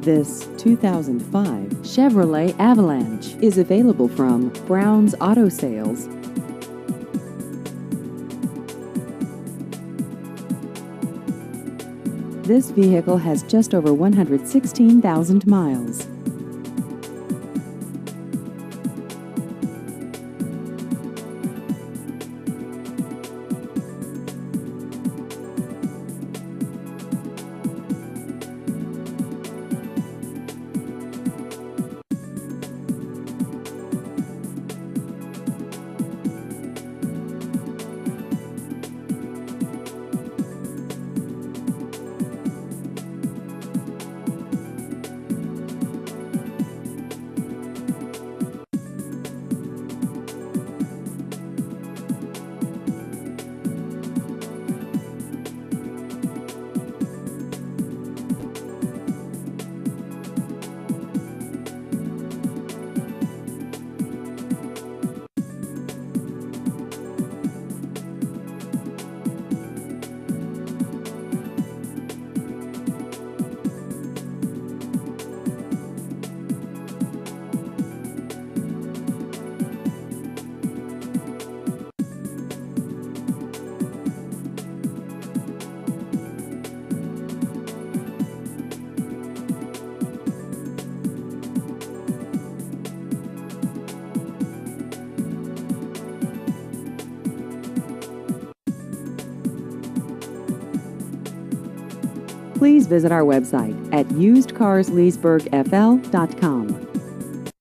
This 2005 Chevrolet Avalanche is available from Brown's Auto Sales. This vehicle has just over 116,000 miles. Please visit our website at usedcarsleesburgfl.com.